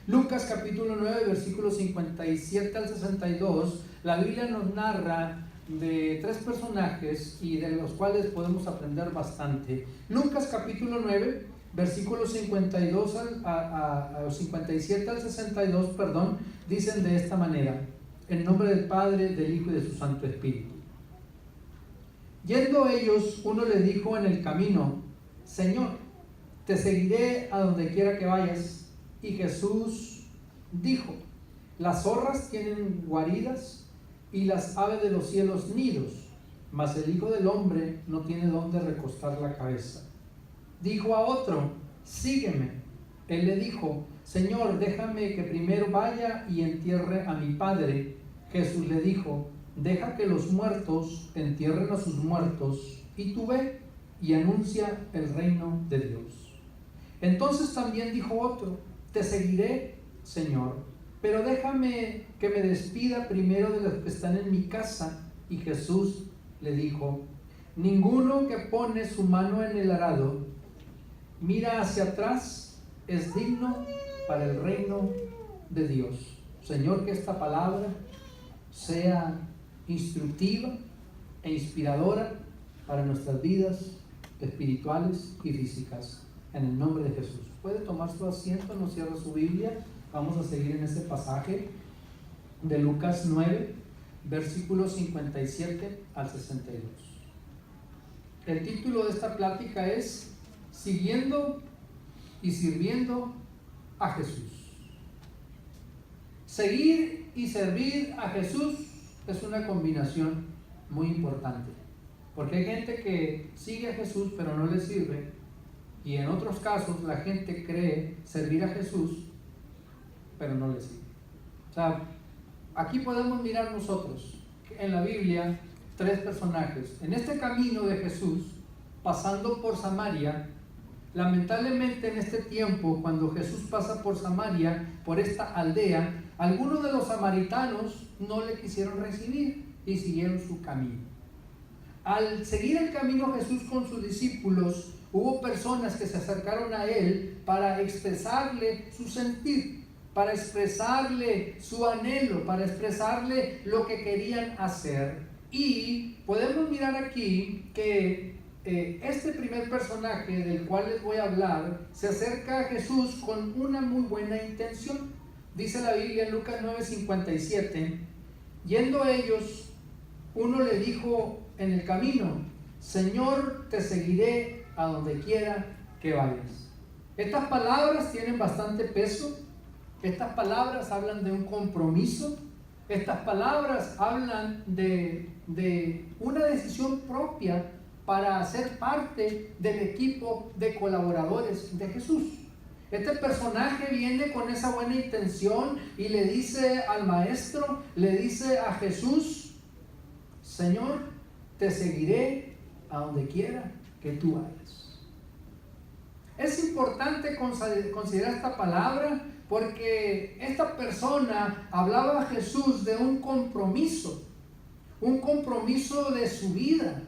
Lucas capítulo 9, versículos 57 al 62, la Biblia nos narra de tres personajes y de los cuales podemos aprender bastante. Lucas capítulo 9, versículos 52 al 57 al 62, dicen de esta manera: en nombre del Padre, del Hijo y de su Santo Espíritu. Yendo ellos, uno le dijo en el camino: Señor, te seguiré a donde quiera que vayas. Y Jesús dijo: las zorras tienen guaridas y las aves de los cielos nidos, mas el Hijo del Hombre no tiene dónde recostar la cabeza. Dijo a otro: sígueme. Él le dijo: Señor, déjame que primero vaya y entierre a mi padre. Jesús le dijo: deja que los muertos entierren a sus muertos, y tú ve y anuncia el reino de Dios. Entonces también dijo otro: te seguiré, Señor, pero déjame que me despida primero de los que están en mi casa. Y Jesús le dijo: ninguno que pone su mano en el arado, mira hacia atrás, es digno para el reino de Dios. Señor, que esta palabra sea instructiva e inspiradora para nuestras vidas espirituales y físicas, en el nombre de Jesús. Puede tomar su asiento, no cierre su Biblia. Vamos a seguir en ese pasaje de Lucas 9, versículos 57 al 62. El título de esta plática es Siguiendo y sirviendo a Jesús. Seguir y servir a Jesús es una combinación muy importante, porque hay gente que sigue a Jesús pero no le sirve, y en otros casos la gente cree servir a Jesús pero no le sigue. O sea, aquí podemos mirar nosotros en la Biblia tres personajes. En este camino de Jesús, pasando por Samaria, lamentablemente en este tiempo, cuando Jesús pasa por Samaria, por esta aldea, algunos de los samaritanos no le quisieron recibir y siguieron su camino. Al seguir el camino Jesús con sus discípulos, hubo personas que se acercaron a él para expresarle su sentir, para expresarle su anhelo, para expresarle lo que querían hacer. Y podemos mirar aquí que este primer personaje del cual les voy a hablar se acerca a Jesús con una muy buena intención. Dice la Biblia en Lucas 9:57, yendo ellos, uno le dijo en el camino: Señor, te seguiré a donde quiera que vayas. Estas palabras tienen bastante peso. Estas palabras hablan de un compromiso. Estas palabras hablan de una decisión propia para ser parte del equipo de colaboradores de Jesús. Este personaje viene con esa buena intención y le dice al maestro, le dice a Jesús: Señor, te seguiré a donde quiera que tú vayas. Es importante considerar esta palabra porque esta persona hablaba a Jesús de un compromiso de su vida,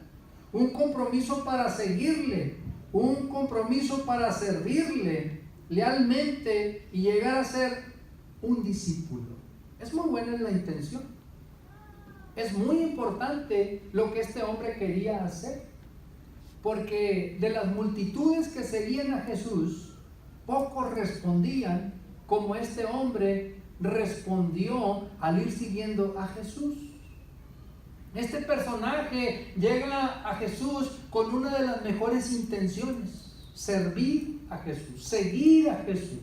un compromiso para seguirle, un compromiso para servirle lealmente y llegar a ser un discípulo. Es muy buena la intención. Es muy importante lo que este hombre quería hacer, porque de las multitudes que seguían a Jesús, pocos respondían como este hombre respondió al ir siguiendo a Jesús. Este personaje llega a Jesús con una de las mejores intenciones: servir a Jesús, seguir a Jesús.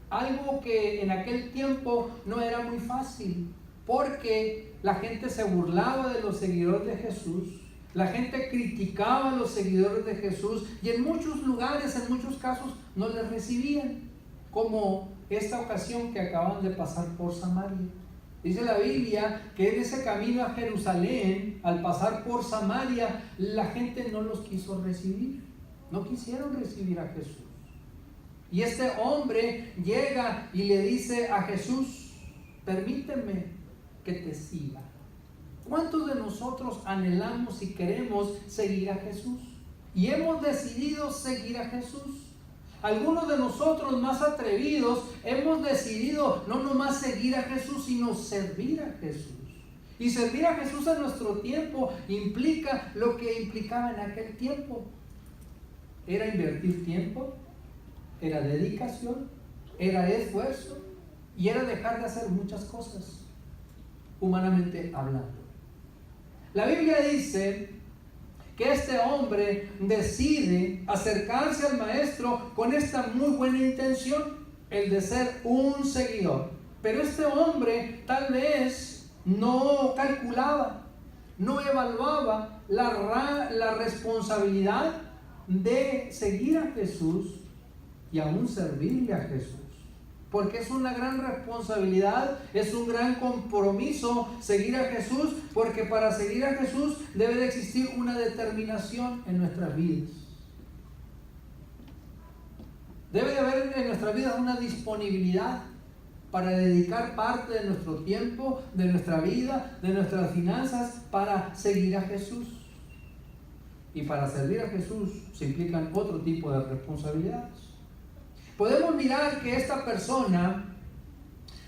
Algo que en aquel tiempo no era muy fácil, porque la gente se burlaba de los seguidores de Jesús, la gente criticaba a los seguidores de Jesús, y en muchos lugares, en muchos casos, no les recibían, como esta ocasión que acaban de pasar por Samaria. Dice la Biblia que en ese camino a Jerusalén, al pasar por Samaria, la gente no los quiso recibir, no quisieron recibir a Jesús. Y este hombre llega y le dice a Jesús: permíteme que te siga. ¿Cuántos de nosotros anhelamos y queremos seguir a Jesús? Y hemos decidido seguir a Jesús. Algunos de nosotros más atrevidos hemos decidido no nomás seguir a Jesús, sino servir a Jesús. Y servir a Jesús en nuestro tiempo implica lo que implicaba en aquel tiempo. Era invertir tiempo, era dedicación, era esfuerzo y era dejar de hacer muchas cosas, humanamente hablando. La Biblia dice que este hombre decide acercarse al maestro con esta muy buena intención, el de ser un seguidor. Pero este hombre tal vez no calculaba, no evaluaba la responsabilidad de seguir a Jesús y aún servirle a Jesús. Porque es una gran responsabilidad, es un gran compromiso seguir a Jesús, porque para seguir a Jesús debe de existir una determinación en nuestras vidas. Debe de haber en nuestras vidas una disponibilidad para dedicar parte de nuestro tiempo, de nuestra vida, de nuestras finanzas, para seguir a Jesús. Y para servir a Jesús se implican otro tipo de responsabilidades. Podemos mirar que esta persona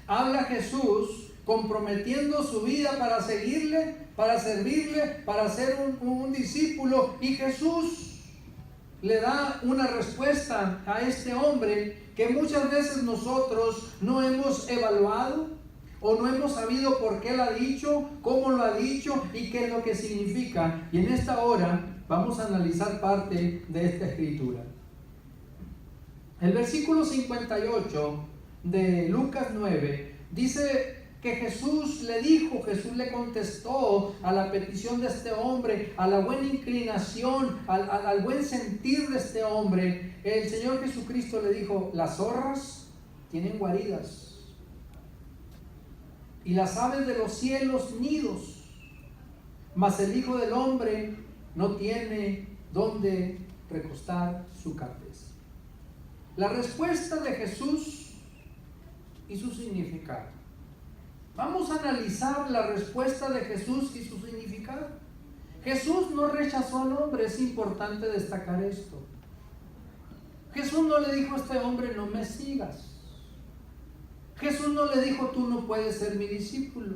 habla a Jesús comprometiendo su vida para seguirle, para servirle, para ser un discípulo. Y Jesús le da una respuesta a este hombre que muchas veces nosotros no hemos evaluado o no hemos sabido por qué lo ha dicho, cómo lo ha dicho y qué es lo que significa. Y en esta hora vamos a analizar parte de esta escritura. El versículo 58 de Lucas 9 dice que Jesús le contestó a la petición de este hombre, a la buena inclinación, al buen sentir de este hombre. El Señor Jesucristo le dijo: las zorras tienen guaridas y las aves de los cielos nidos, mas el Hijo del Hombre no tiene dónde recostar su cabeza. La respuesta de Jesús y su significado. Vamos a analizar la respuesta de Jesús y su significado. Jesús no rechazó al hombre, es importante destacar esto. Jesús no le dijo a este hombre: no me sigas. Jesús no le dijo: tú no puedes ser mi discípulo.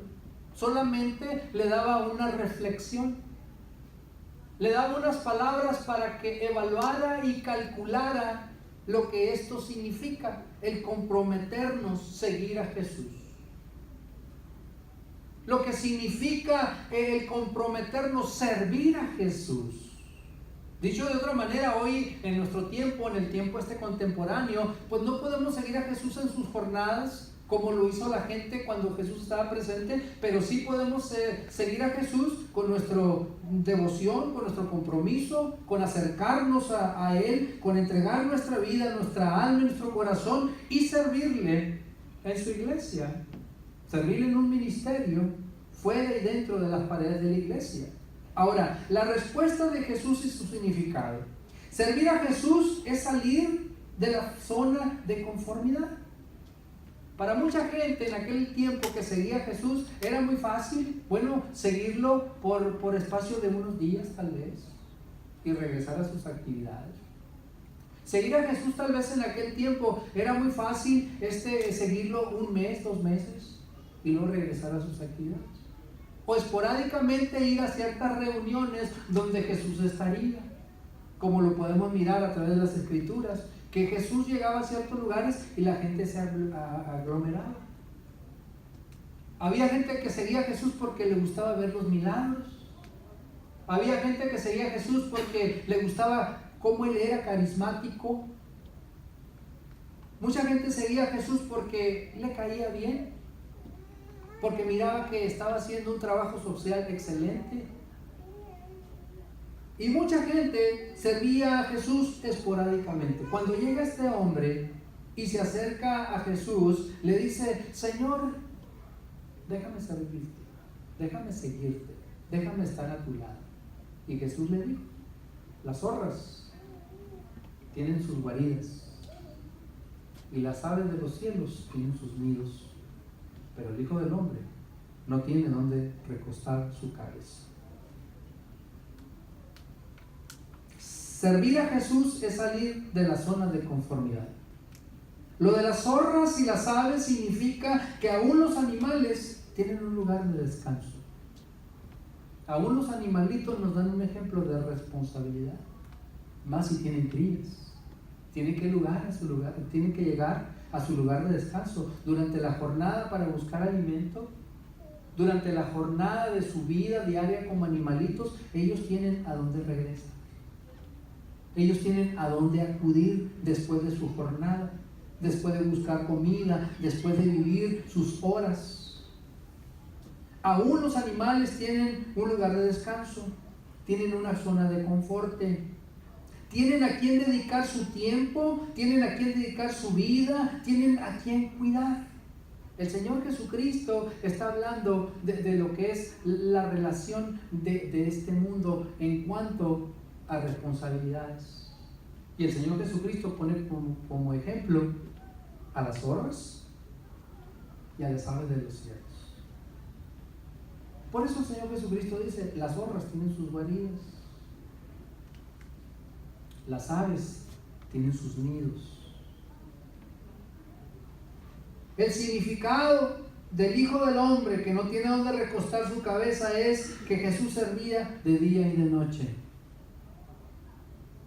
Solamente le daba una reflexión. Le daba unas palabras para que evaluara y calculara lo que esto significa, el comprometernos, seguir a Jesús. Lo que significa el comprometernos, servir a Jesús. Dicho de otra manera, hoy en nuestro tiempo, en el tiempo contemporáneo, pues no podemos seguir a Jesús en sus jornadas como lo hizo la gente cuando Jesús estaba presente, pero sí podemos seguir a Jesús con nuestra devoción, con nuestro compromiso, con acercarnos a Él, con entregar nuestra vida, nuestra alma y nuestro corazón y servirle en su iglesia, servirle en un ministerio fuera y dentro de las paredes de la iglesia. Ahora, la respuesta de Jesús y su significado. Servir a Jesús es salir de la zona de conformidad. Para mucha gente en aquel tiempo que seguía a Jesús era muy fácil, seguirlo por espacio de unos días tal vez y regresar a sus actividades. Seguir a Jesús tal vez en aquel tiempo era muy fácil seguirlo un mes, 2 meses y luego regresar a sus actividades. O esporádicamente ir a ciertas reuniones donde Jesús estaría, como lo podemos mirar a través de las Escrituras, que Jesús llegaba a ciertos lugares y la gente se aglomeraba. Había gente que seguía a Jesús porque le gustaba ver los milagros. Había gente que seguía a Jesús porque le gustaba cómo Él era carismático. Mucha gente seguía a Jesús porque le caía bien, porque miraba que estaba haciendo un trabajo social excelente. Y mucha gente servía a Jesús esporádicamente. Cuando llega este hombre y se acerca a Jesús, le dice: Señor, déjame servirte, déjame seguirte, déjame estar a tu lado. Y Jesús le dijo: las zorras tienen sus guaridas y las aves de los cielos tienen sus nidos, pero el Hijo del Hombre no tiene dónde recostar su cabeza. Servir a Jesús es salir de la zona de conformidad. Lo de las zorras y las aves significa que aún los animales tienen un lugar de descanso. Aún los animalitos nos dan un ejemplo de responsabilidad, más si tienen crías. Tienen que tienen que llegar a su lugar de descanso durante la jornada para buscar alimento. Durante la jornada de su vida diaria como animalitos, ellos tienen a dónde regresar. Ellos tienen a dónde acudir después de su jornada, después de buscar comida, después de vivir sus horas. Aún los animales tienen un lugar de descanso, tienen una zona de confort, tienen a quien dedicar su tiempo, tienen a quien dedicar su vida, tienen a quien cuidar. El Señor Jesucristo está hablando de lo que es la relación de este mundo en cuanto a responsabilidades. Y el Señor Jesucristo pone como ejemplo a las zorras y a las aves de los cielos. Por eso el Señor Jesucristo dice, las zorras tienen sus guaridas, las aves tienen sus nidos. El significado del Hijo del Hombre que no tiene donde recostar su cabeza es que Jesús servía de día y de noche.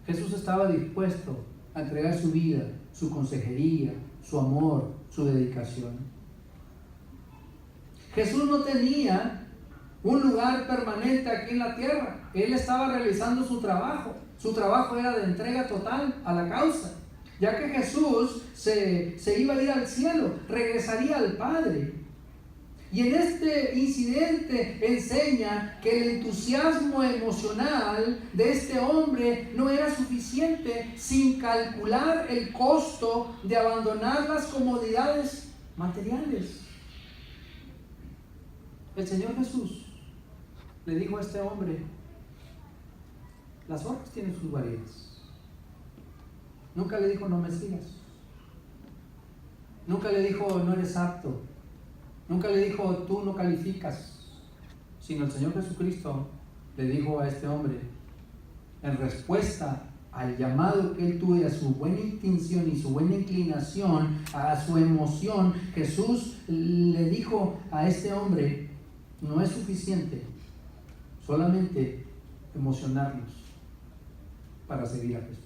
Jesús estaba dispuesto a entregar su vida, su consejería, su amor, su dedicación. Jesús no tenía un lugar permanente aquí en la tierra. Él estaba realizando su trabajo. Su trabajo era de entrega total a la causa. Ya que Jesús se iba a ir al cielo, regresaría al Padre. Y en este incidente enseña que el entusiasmo emocional de este hombre no era suficiente sin calcular el costo de abandonar las comodidades materiales. El Señor Jesús le dijo a este hombre, las zorras tienen sus guaridas. Nunca le dijo, no me sigas. Nunca le dijo, no eres apto. Nunca le dijo, tú no calificas. Sino el Señor Jesucristo le dijo a este hombre, en respuesta al llamado que él tuvo, a su buena intención y su buena inclinación, a su emoción, Jesús le dijo a este hombre, no es suficiente solamente emocionarnos para seguir a Jesús.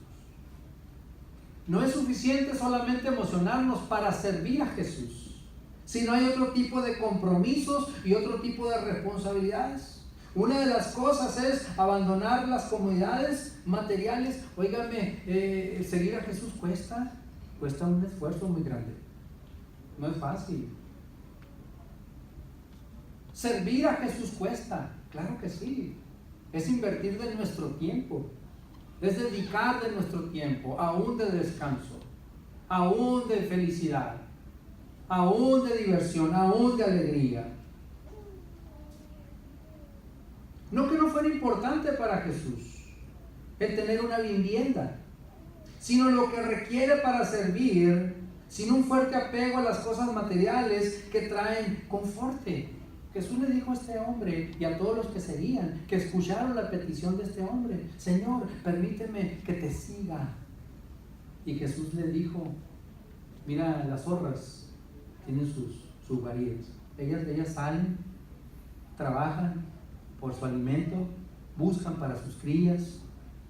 No es suficiente solamente emocionarnos para servir a Jesús, sino hay otro tipo de compromisos y otro tipo de responsabilidades. Una de las cosas es abandonar las comodidades materiales. Óigame, seguir a Jesús cuesta un esfuerzo muy grande. No es fácil. Servir a Jesús cuesta, claro que sí. Es invertir de nuestro tiempo. Es dedicar de nuestro tiempo, aún de descanso, aún de felicidad, aún de diversión, aún de alegría. No que no fuera importante para Jesús el tener una vivienda, sino lo que requiere para servir, sin un fuerte apego a las cosas materiales que traen confort. Jesús le dijo a este hombre y a todos los que seguían, que escucharon la petición de este hombre, Señor, permíteme que te siga. Y Jesús le dijo, mira, las zorras tienen sus guaridas. Ellas salen, trabajan por su alimento, buscan para sus crías,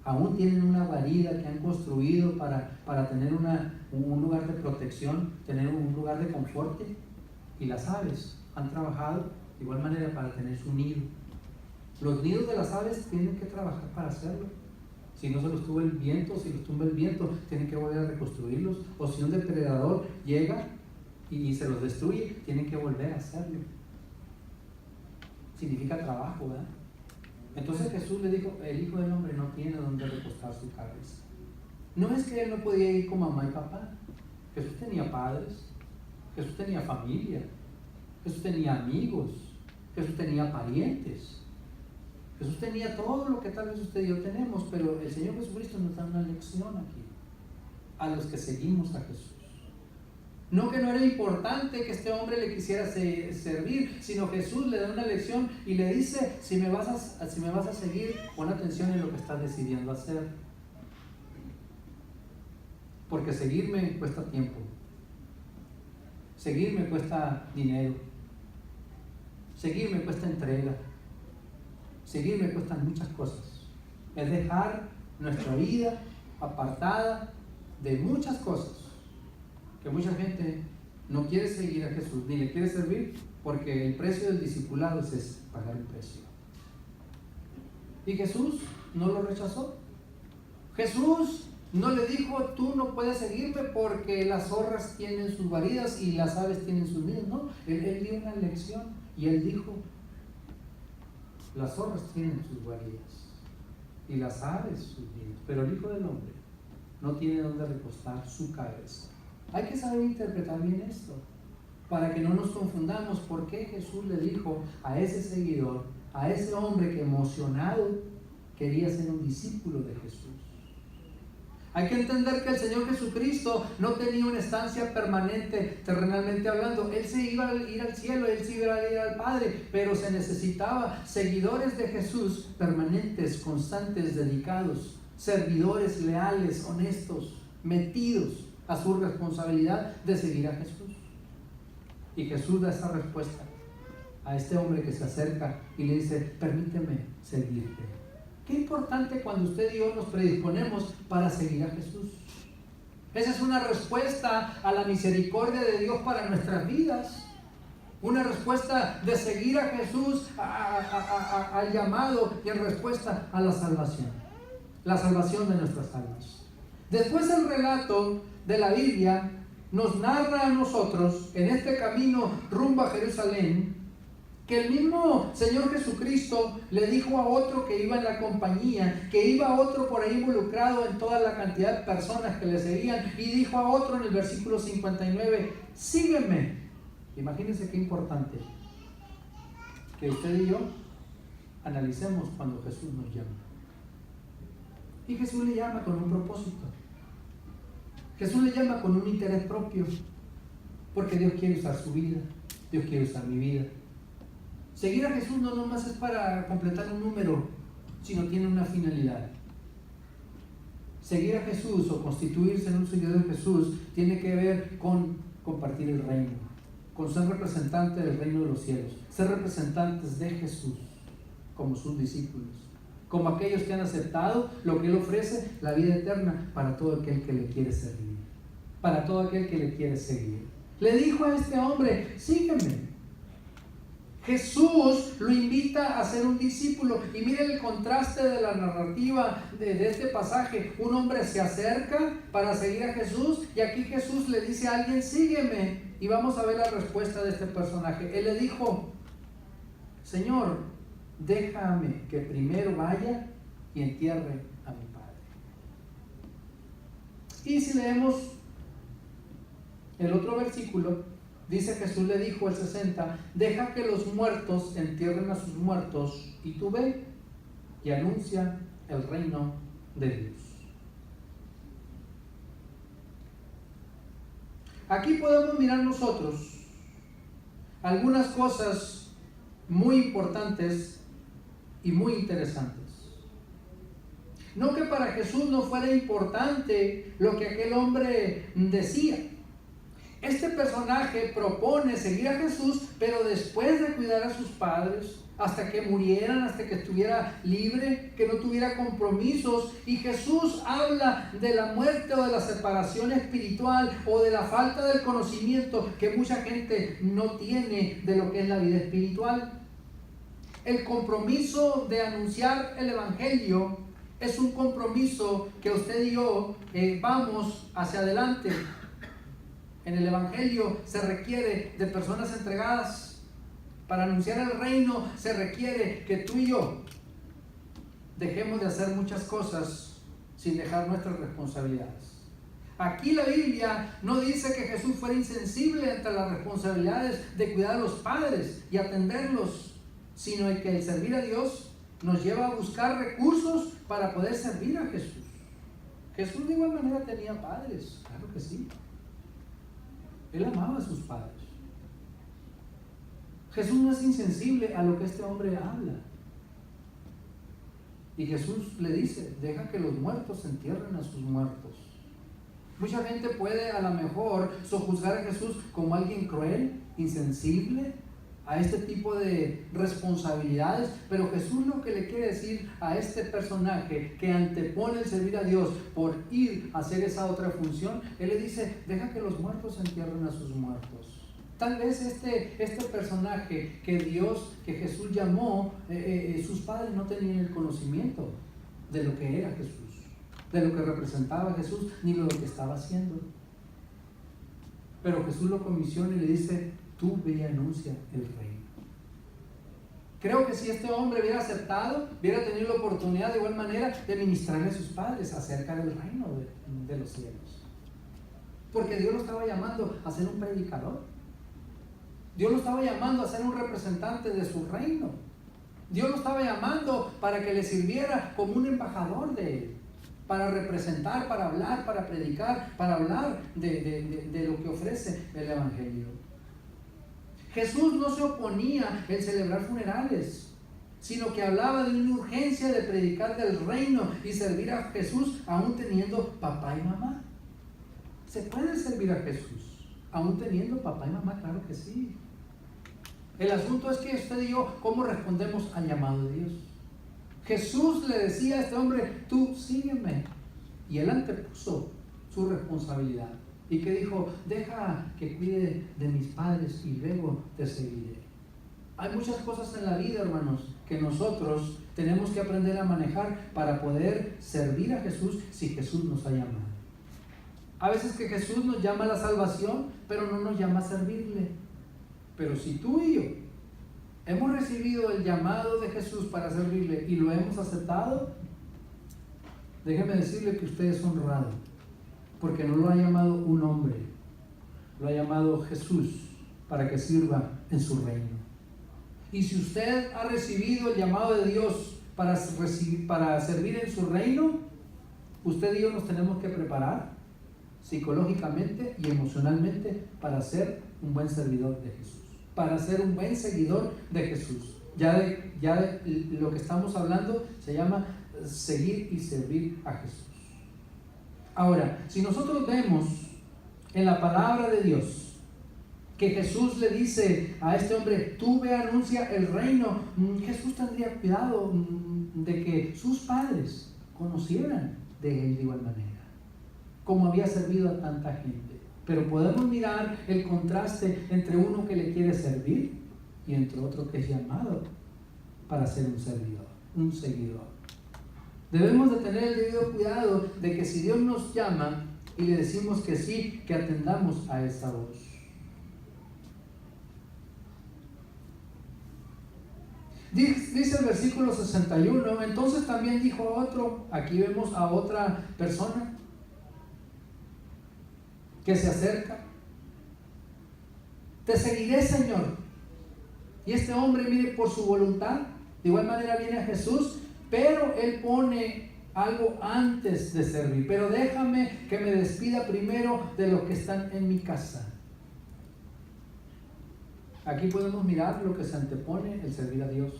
aún tienen una guarida que han construido para tener un lugar de protección, tener un lugar de confort. Y las aves han trabajado de igual manera para tener su nido. Los nidos de las aves tienen que trabajar para hacerlo. Si no se los tumba el viento, tienen que volver a reconstruirlos. O si un depredador llega y se los destruye, tienen que volver a hacerlo. Significa trabajo, ¿verdad? Entonces Jesús le dijo, el Hijo del Hombre no tiene donde recostar su cabeza. No es que él no podía ir con mamá y papá. Jesús tenía padres, Jesús tenía familia, Jesús tenía amigos, Jesús tenía parientes, Jesús tenía todo lo que tal vez usted y yo tenemos, pero el Señor Jesucristo nos da una lección aquí, a los que seguimos a Jesús. No que no era importante que este hombre le quisiera servir, sino Jesús le da una lección y le dice, si me vas a seguir, pon atención en lo que estás decidiendo hacer. porque seguirme cuesta tiempo, seguirme cuesta dinero, seguirme cuesta entrega, seguirme cuestan muchas cosas. Es dejar nuestra vida apartada de muchas cosas que mucha gente no quiere seguir a Jesús ni le quiere servir, porque el precio del discipulado es pagar el precio. Y Jesús no lo rechazó. Jesús no le dijo: tú no puedes seguirme porque las zorras tienen sus guaridas y las aves tienen sus nidos. No, él dio una lección y él dijo: las zorras tienen sus guaridas y las aves sus nidos, pero el Hijo del Hombre no tiene donde recostar su cabeza. Hay que saber interpretar bien esto para que no nos confundamos. ¿Por qué Jesús le dijo a ese seguidor, a ese hombre que emocionado quería ser un discípulo de Jesús? Hay que entender que el Señor Jesucristo no tenía una estancia permanente terrenalmente hablando. Él se iba a ir al cielo, Él se iba a ir al Padre, pero se necesitaba seguidores de Jesús permanentes, constantes, dedicados, servidores leales, honestos, metidos a su responsabilidad de seguir a Jesús. Y Jesús da esa respuesta a este hombre que se acerca y le dice: permíteme seguirte. Qué importante cuando usted y yo nos predisponemos para seguir a Jesús. Esa es una respuesta a la misericordia de Dios para nuestras vidas. Una respuesta de seguir a Jesús al llamado y en respuesta a la salvación de nuestras almas. Después el relato de la Biblia nos narra a nosotros en este camino rumbo a Jerusalén que el mismo Señor Jesucristo le dijo a otro que iba en la compañía, que iba otro por ahí involucrado en toda la cantidad de personas que le seguían, y dijo a otro en el versículo 59: sígueme. Imagínense qué importante que usted y yo analicemos cuando Jesús nos llama. Y Jesús le llama con un propósito. Jesús le llama con un interés propio, porque Dios quiere usar su vida, Dios quiere usar mi vida. Seguir a Jesús no nomás es para completar un número, sino tiene una finalidad. Seguir a Jesús o constituirse en un seguidor de Jesús tiene que ver con compartir el reino, con ser representante del reino de los cielos, ser representantes de Jesús como sus discípulos, como aquellos que han aceptado lo que Él ofrece, la vida eterna, para todo aquel que le quiere servir, para todo aquel que le quiere seguir. Le dijo a este hombre: sígueme. Jesús lo invita a ser un discípulo. Y miren el contraste de la narrativa de este pasaje. Un hombre se acerca para seguir a Jesús, y aquí Jesús le dice a alguien: sígueme. Y vamos a ver la respuesta de este personaje. Él le dijo: Señor, déjame que primero vaya y entierre a mi padre. Y si leemos el otro versículo, dice: Jesús le dijo, el 60, deja que los muertos entierren a sus muertos, y tú ve y anuncia el reino de Dios. Aquí podemos mirar nosotros algunas cosas muy importantes y muy interesantes. No que para Jesús no fuera importante lo que aquel hombre decía. Este personaje propone seguir a Jesús, pero después de cuidar a sus padres, hasta que murieran, hasta que estuviera libre, que no tuviera compromisos. Y Jesús habla de la muerte o de la separación espiritual o de la falta del conocimiento que mucha gente no tiene de lo que es la vida espiritual. El compromiso de anunciar el Evangelio es un compromiso que usted y yo vamos hacia adelante. En el Evangelio se requiere de personas entregadas. Para anunciar el reino se requiere que tú y yo dejemos de hacer muchas cosas sin dejar nuestras responsabilidades. Aquí la Biblia no dice que Jesús fuera insensible ante las responsabilidades de cuidar a los padres y atenderlos, sino que el servir a Dios nos lleva a buscar recursos para poder servir a Jesús. Jesús de igual manera tenía padres, claro que sí. Él amaba a sus padres. Jesús no es insensible a lo que este hombre habla. Y Jesús le dice: deja que los muertos entierren a sus muertos. Mucha gente puede a lo mejor sojuzgar a Jesús como alguien cruel, insensible a este tipo de responsabilidades, pero Jesús lo que le quiere decir a este personaje que antepone el servir a Dios por ir a hacer esa otra función, Él le dice, deja que los muertos entierren a sus muertos. Tal vez este personaje que Jesús llamó, sus padres no tenían el conocimiento de lo que era Jesús, de lo que representaba Jesús, ni de lo que estaba haciendo. Pero Jesús lo comisiona y le dice, tú ve y anuncia el reino. Creo que si este hombre hubiera aceptado, hubiera tenido la oportunidad de igual manera de ministrarle a sus padres acerca del reino de los cielos. Porque Dios lo estaba llamando a ser un predicador. Dios lo estaba llamando a ser un representante de su reino. Dios lo estaba llamando para que le sirviera como un embajador de Él, para representar, para hablar, para predicar, para hablar de lo que ofrece el Evangelio. Jesús no se oponía en celebrar funerales, sino que hablaba de una urgencia de predicar del reino y servir a Jesús aún teniendo papá y mamá. ¿Se puede servir a Jesús aún teniendo papá y mamá? Claro que sí. El asunto es que usted y yo, ¿cómo respondemos al llamado de Dios? Jesús le decía a este hombre, tú sígueme. Y él antepuso su responsabilidad. ¿Y qué dijo? Deja que cuide de mis padres y luego te seguiré. Hay muchas cosas en la vida, hermanos, que nosotros tenemos que aprender a manejar para poder servir a Jesús si Jesús nos ha llamado. A veces que Jesús nos llama a la salvación, pero no nos llama a servirle. Pero si tú y yo hemos recibido el llamado de Jesús para servirle y lo hemos aceptado, déjeme decirle que usted es honrado, porque no lo ha llamado un hombre, lo ha llamado Jesús para que sirva en su reino. Y si usted ha recibido el llamado de Dios para servir en su reino, usted y yo nos tenemos que preparar psicológicamente y emocionalmente para ser un buen servidor de Jesús, para ser un buen seguidor de Jesús. Ya lo que estamos hablando se llama seguir y servir a Jesús. Ahora, si nosotros vemos en la palabra de Dios que Jesús le dice a este hombre, tú ve, anuncia el reino, Jesús tendría cuidado de que sus padres conocieran de él de igual manera, como había servido a tanta gente. Pero podemos mirar el contraste entre uno que le quiere servir y entre otro que es llamado para ser un servidor, un seguidor. Debemos de tener el debido cuidado de que si Dios nos llama y le decimos que sí, que atendamos a esa voz. Dice el versículo 61, entonces también dijo a otro, aquí vemos a otra persona que se acerca, te seguiré, Señor. Y este hombre, mire, por su voluntad, de igual manera viene a Jesús, pero él pone algo antes de servir. Pero déjame que me despida primero de los que están en mi casa. Aquí podemos mirar lo que se antepone el servir a Dios.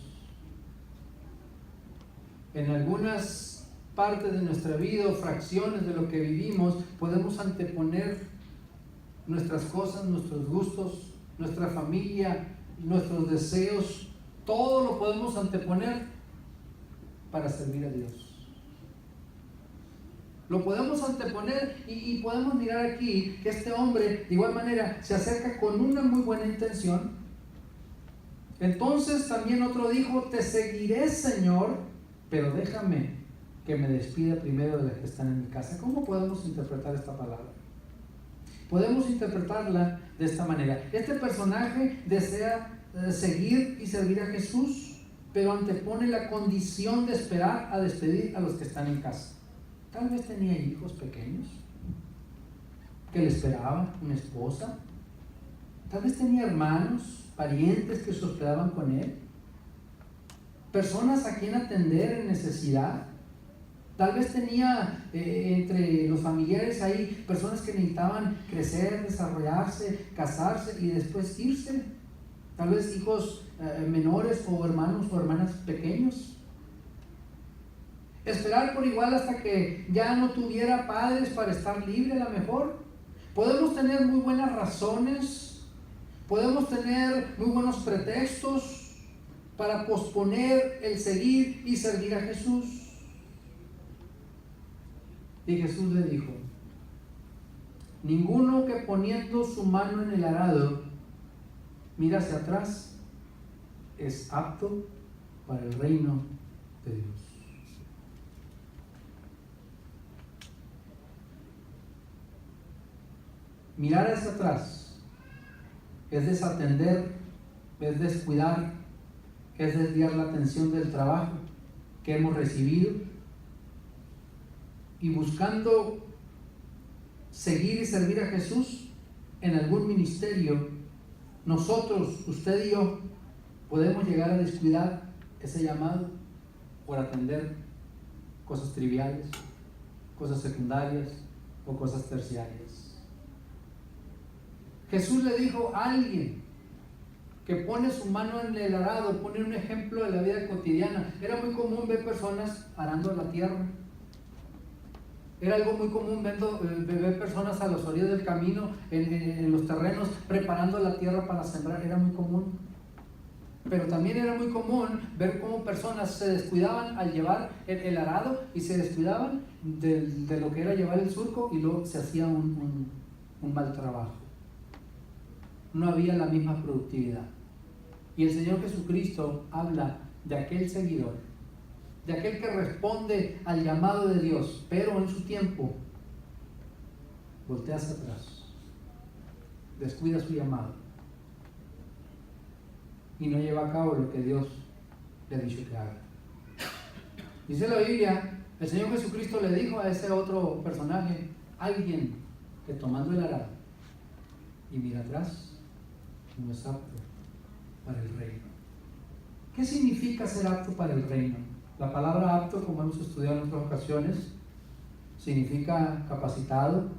En algunas partes de nuestra vida o fracciones de lo que vivimos, podemos anteponer nuestras cosas, nuestros gustos, nuestra familia, nuestros deseos, todo lo podemos anteponer para servir a Dios. Lo podemos anteponer y podemos mirar aquí que este hombre de igual manera se acerca con una muy buena intención. Entonces también otro dijo, te seguiré, Señor, pero déjame que me despida primero de los que están en mi casa. ¿Cómo podemos interpretar esta palabra? Podemos interpretarla de esta manera. Este personaje desea seguir y servir a Jesús, pero antepone la condición de esperar a despedir a los que están en casa. Tal vez tenía hijos pequeños que le esperaban, una esposa. Tal vez tenía hermanos, parientes que se hospedaban con él. Personas a quien atender en necesidad. Tal vez tenía entre los familiares ahí personas que necesitaban crecer, desarrollarse, casarse y después irse. Tal vez hijos menores o hermanos o hermanas pequeños. Esperar por igual hasta que ya no tuviera padres para estar libre a lo mejor. Podemos tener muy buenas razones, podemos tener muy buenos pretextos para posponer el seguir y servir a Jesús. Y Jesús le dijo: ninguno que poniendo su mano en el arado mira hacia atrás es apto para el reino de Dios. Mirar hacia atrás es desatender, es descuidar, es desviar la atención del trabajo que hemos recibido y buscando seguir y servir a Jesús en algún ministerio. Nosotros, usted y yo, podemos llegar a descuidar ese llamado por atender cosas triviales, cosas secundarias o cosas terciarias. Jesús le dijo a alguien que pone su mano en el arado, pone un ejemplo de la vida cotidiana. Era muy común ver personas arando la tierra. Era algo muy común ver personas a las orillas del camino, en los terrenos, preparando la tierra para sembrar. Era muy común. Pero también era muy común ver cómo personas se descuidaban al llevar el arado y se descuidaban de lo que era llevar el surco, y luego se hacía un mal trabajo. No había la misma productividad. Y el Señor Jesucristo habla de aquel seguidor, de aquel que responde al llamado de Dios, pero en su tiempo voltea hacia atrás, descuida su llamado y no lleva a cabo lo que Dios le ha dicho que haga. Dice la Biblia, el Señor Jesucristo le dijo a ese otro personaje: alguien que tomando el arado y mira atrás no es apto para el reino. ¿Qué significa ser apto para el reino? La palabra apto, como hemos estudiado en otras ocasiones, significa capacitado,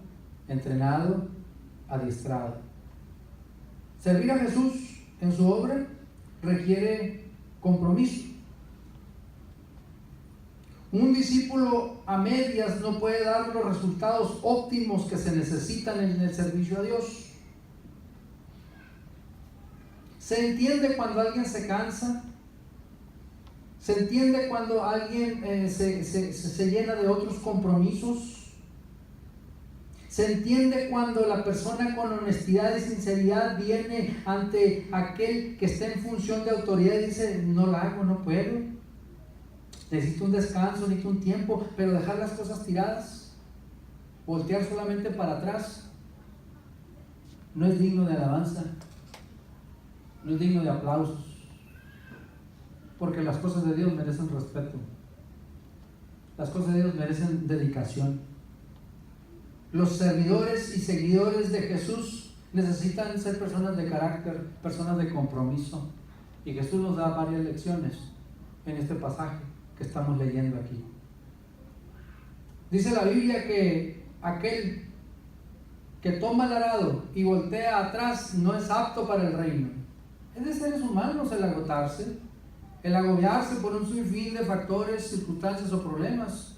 entrenado, adiestrado. Servir a Jesús en su obra requiere compromiso. Un discípulo a medias no puede dar los resultados óptimos que se necesitan en el servicio a Dios. Se entiende cuando alguien se cansa, se entiende cuando alguien se llena de otros compromisos, se entiende cuando la persona con honestidad y sinceridad viene ante aquel que está en función de autoridad y dice: no la hago, no puedo, necesito un descanso, necesito un tiempo. Pero dejar las cosas tiradas, voltear solamente para atrás, no es digno de alabanza, no es digno de aplausos, porque las cosas de Dios merecen respeto, las cosas de Dios merecen dedicación. Los servidores y seguidores de Jesús necesitan ser personas de carácter, personas de compromiso, y Jesús nos da varias lecciones en este pasaje que estamos leyendo aquí. Dice la Biblia que aquel que toma el arado y voltea atrás no es apto para el reino. Es de seres humanos el agotarse, el agobiarse por un sinfín de factores, circunstancias o problemas.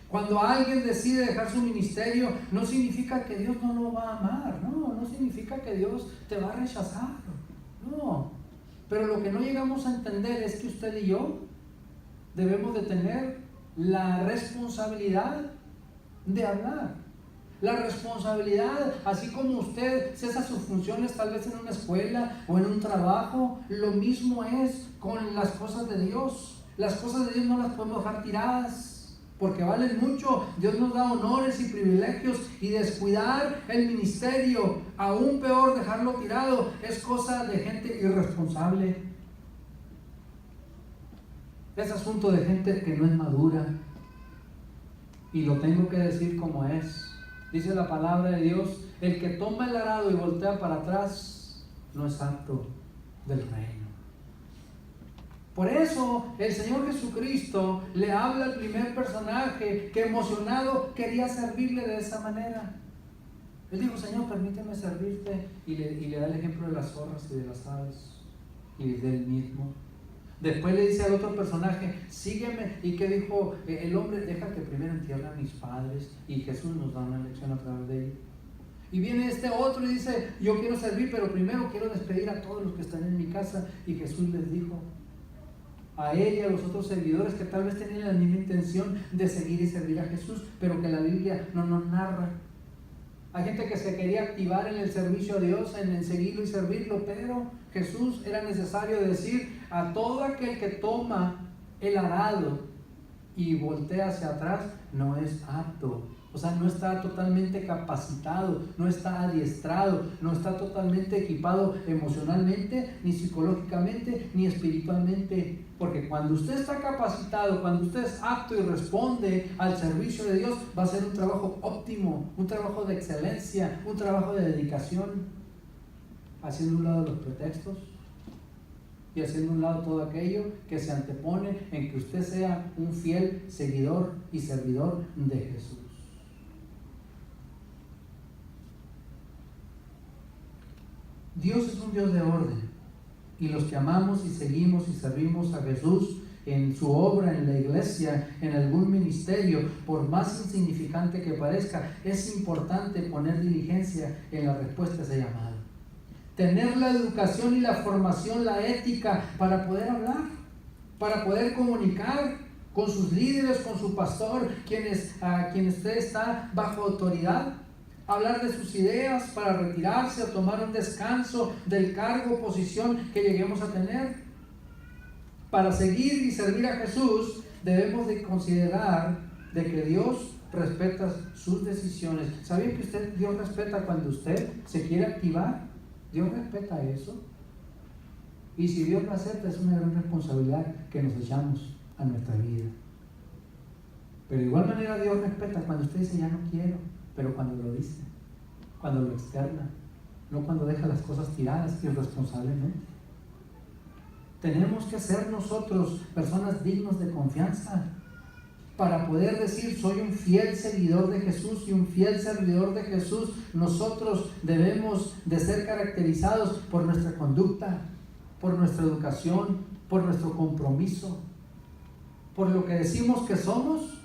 Cuando alguien decide dejar su ministerio, no significa que Dios no lo va a amar, no significa que Dios te va a rechazar, no. Pero lo que no llegamos a entender es que usted y yo debemos de tener la responsabilidad de hablar. La responsabilidad, así como usted cesa sus funciones tal vez en una escuela o en un trabajo, lo mismo es con las cosas de Dios. Las cosas de Dios no las podemos dejar tiradas, porque valen mucho. Dios nos da honores y privilegios, y descuidar el ministerio, aún peor dejarlo tirado, es cosa de gente irresponsable. Es asunto de gente que no es madura, y lo tengo que decir como es. Dice la palabra de Dios: el que toma el arado y voltea para atrás no es apto del reino. Por eso el Señor Jesucristo le habla al primer personaje que emocionado quería servirle de esa manera. Él dijo: Señor, permíteme servirte, y le da el ejemplo de las zorras y de las aves y de él mismo. Después le dice al otro personaje, sígueme. ¿Y qué dijo el hombre? Deja que primero entierre a mis padres. Y Jesús nos da una lección a través de ello. Y viene este otro y dice, yo quiero servir, pero primero quiero despedir a todos los que están en mi casa. Y Jesús les dijo a él y a los otros seguidores que tal vez tenían la misma intención de seguir y servir a Jesús, pero que la Biblia no nos narra. Hay gente que se quería activar en el servicio a Dios, en seguirlo y servirlo, pero Jesús era necesario decir a todo aquel que toma el arado y voltea hacia atrás, no es apto. O sea, no está totalmente capacitado, no está adiestrado, no está totalmente equipado emocionalmente, ni psicológicamente, ni espiritualmente. Porque cuando usted está capacitado, cuando usted es apto y responde al servicio de Dios, va a ser un trabajo óptimo, un trabajo de excelencia, un trabajo de dedicación, haciendo un lado los pretextos y haciendo un lado todo aquello que se antepone en que usted sea un fiel seguidor y servidor de Jesús. Dios es un Dios de orden, y los que amamos y seguimos y servimos a Jesús en su obra, en la iglesia, en algún ministerio, por más insignificante que parezca, es importante poner diligencia en la respuesta a ese llamado. Tener la educación y la formación, la ética para poder hablar, para poder comunicar con sus líderes, con su pastor, a quien usted está bajo autoridad. Hablar de sus ideas para retirarse o tomar un descanso del cargo o posición que lleguemos a tener. Para seguir y servir a Jesús debemos de considerar de que Dios respeta sus decisiones. ¿Sabía que Dios respeta cuando usted se quiere activar? Dios respeta eso. Y si Dios lo acepta, es una gran responsabilidad que nos echamos a nuestra vida. Pero de igual manera Dios respeta cuando usted dice ya no quiero, pero cuando lo dice, cuando lo externa, no cuando deja las cosas tiradas irresponsablemente. Tenemos que ser nosotros personas dignas de confianza para poder decir soy un fiel seguidor de Jesús y un fiel servidor de Jesús. Nosotros debemos de ser caracterizados por nuestra conducta, por nuestra educación, por nuestro compromiso, por lo que decimos que somos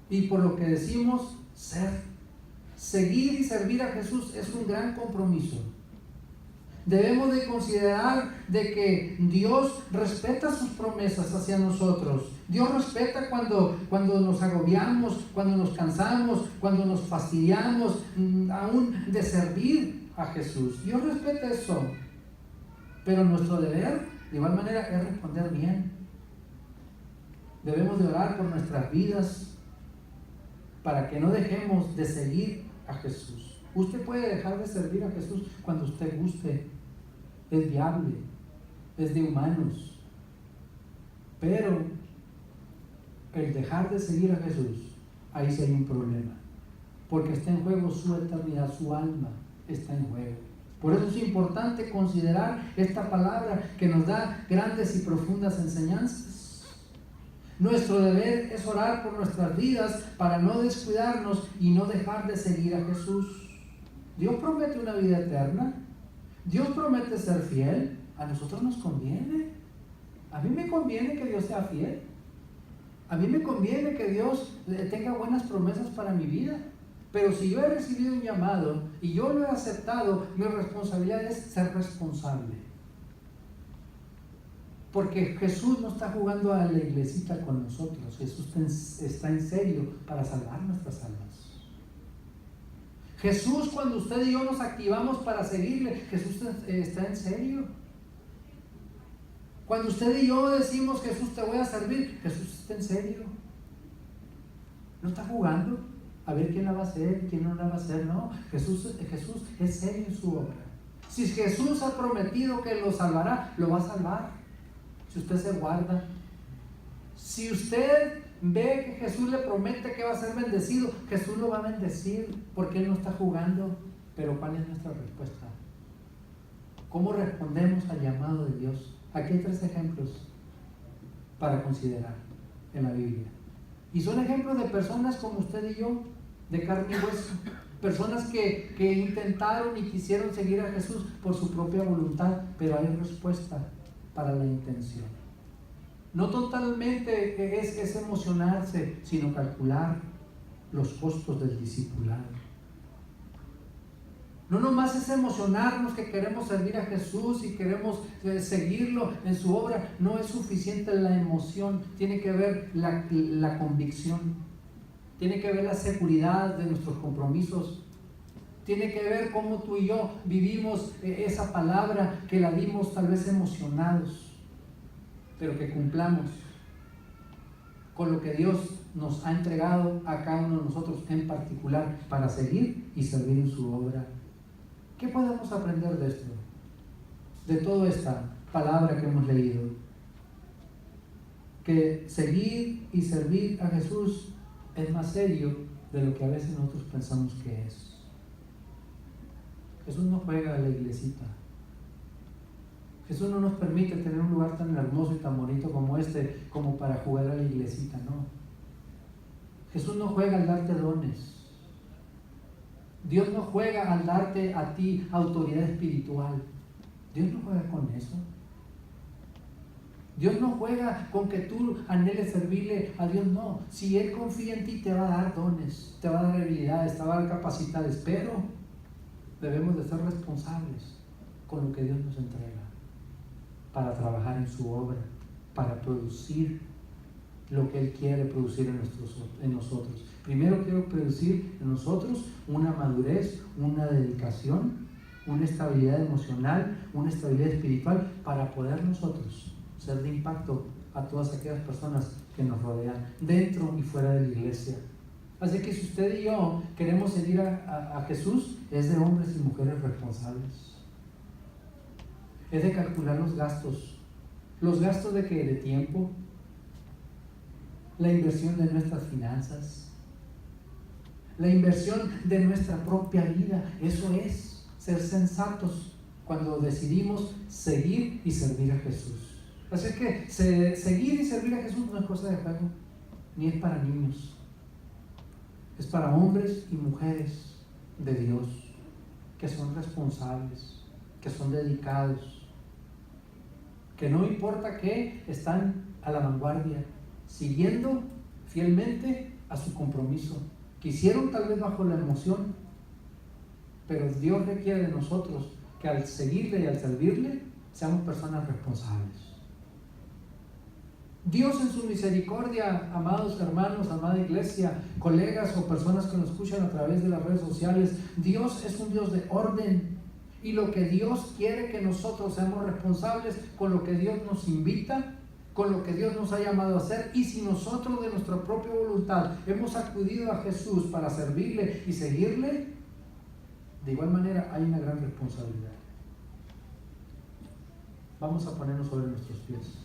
y por lo que decimos ser. Seguir y servir a Jesús es un gran compromiso. Debemos de considerar de que Dios respeta sus promesas hacia nosotros. Dios respeta cuando nos agobiamos, cuando nos cansamos, cuando nos fastidiamos aún de servir a Jesús. Dios respeta eso. Pero nuestro deber, de igual manera, es responder bien. Debemos de orar por nuestras vidas para que no dejemos de seguir a Jesús. Usted puede dejar de servir a Jesús cuando usted guste. Es viable, es de humanos. Pero el dejar de seguir a Jesús, ahí sí hay un problema. Porque está en juego su eternidad, su alma está en juego. Por eso es importante considerar esta palabra que nos da grandes y profundas enseñanzas. Nuestro deber es orar por nuestras vidas para no descuidarnos y no dejar de seguir a Jesús. Dios promete una vida eterna. Dios promete ser fiel. A nosotros nos conviene. A mí me conviene que Dios sea fiel. A mí me conviene que Dios tenga buenas promesas para mi vida. Pero si yo he recibido un llamado y yo lo he aceptado, mi responsabilidad es ser responsable. Porque Jesús no está jugando a la iglesita con nosotros. Jesús está en serio para salvar nuestras almas. Jesús, cuando usted y yo nos activamos para seguirle, Jesús está en serio. Cuando usted y yo decimos, Jesús, te voy a servir, Jesús está en serio. No está jugando a ver quién la va a hacer, quién no la va a hacer. No, Jesús es serio en su obra. Si Jesús ha prometido que lo salvará, lo va a salvar. Si usted se guarda. Si usted ve que Jesús le promete que va a ser bendecido, Jesús lo va a bendecir porque Él no está jugando. Pero ¿cuál es nuestra respuesta? ¿Cómo respondemos al llamado de Dios? Aquí hay 3 ejemplos para considerar en la Biblia. Y son ejemplos de personas como usted y yo, de carne y hueso. Personas que intentaron y quisieron seguir a Jesús por su propia voluntad, pero hay respuesta para la intención. No totalmente es emocionarse, sino calcular los costos del discipulado. No nomás es emocionarnos que queremos servir a Jesús y queremos seguirlo en su obra. No es suficiente la emoción, tiene que ver la convicción, tiene que ver la seguridad de nuestros compromisos. Tiene que ver cómo tú y yo vivimos esa palabra que la dimos tal vez emocionados, pero que cumplamos con lo que Dios nos ha entregado a cada uno de nosotros en particular para seguir y servir en su obra. ¿Qué podemos aprender de esto? De toda esta palabra que hemos leído. Que seguir y servir a Jesús es más serio de lo que a veces nosotros pensamos que es. Jesús no juega a la iglesita. Jesús no nos permite tener un lugar tan hermoso y tan bonito como este, como para jugar a la iglesita, no. Jesús no juega al darte dones. Dios no juega al darte a ti autoridad espiritual. Dios no juega con eso. Dios no juega con que tú anheles servirle a Dios, no. Si Él confía en ti, te va a dar dones, te va a dar habilidades, te va a dar capacidades, pero debemos de ser responsables con lo que Dios nos entrega para trabajar en su obra, para producir lo que Él quiere producir en nosotros. Primero quiero producir en nosotros una madurez, una dedicación, una estabilidad emocional, una estabilidad espiritual para poder nosotros ser de impacto a todas aquellas personas que nos rodean, dentro y fuera de la iglesia. Así que si usted y yo queremos seguir a Jesús, es de hombres y mujeres responsables. Es de calcular los gastos. ¿Los gastos de qué? De tiempo. La inversión de nuestras finanzas. La inversión de nuestra propia vida. Eso es ser sensatos cuando decidimos seguir y servir a Jesús. Así que seguir y servir a Jesús no es cosa de juego, ni es para niños. Es para hombres y mujeres de Dios, que son responsables, que son dedicados, que no importa qué, están a la vanguardia, siguiendo fielmente a su compromiso. Quisieron tal vez bajo la emoción, pero Dios requiere de nosotros que al seguirle y al servirle, seamos personas responsables. Dios en su misericordia, amados hermanos, amada iglesia, colegas o personas que nos escuchan a través de las redes sociales, Dios es un Dios de orden, y lo que Dios quiere que nosotros seamos responsables con lo que Dios nos invita, con lo que Dios nos ha llamado a hacer. Y si nosotros de nuestra propia voluntad hemos acudido a Jesús para servirle y seguirle, de igual manera hay una gran responsabilidad. Vamos a ponernos sobre nuestros pies.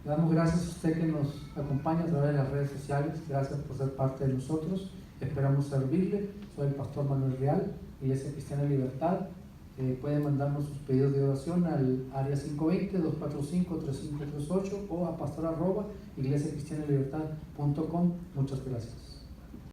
Le damos gracias a usted que nos acompaña a través de las redes sociales. Gracias por ser parte de nosotros. Esperamos servirle. Soy el pastor Manuel Real, Iglesia Cristiana Libertad. Puede mandarnos sus pedidos de oración al área 520-245-3538 o a pastor@iglesiacristianalibertad.com. Muchas gracias.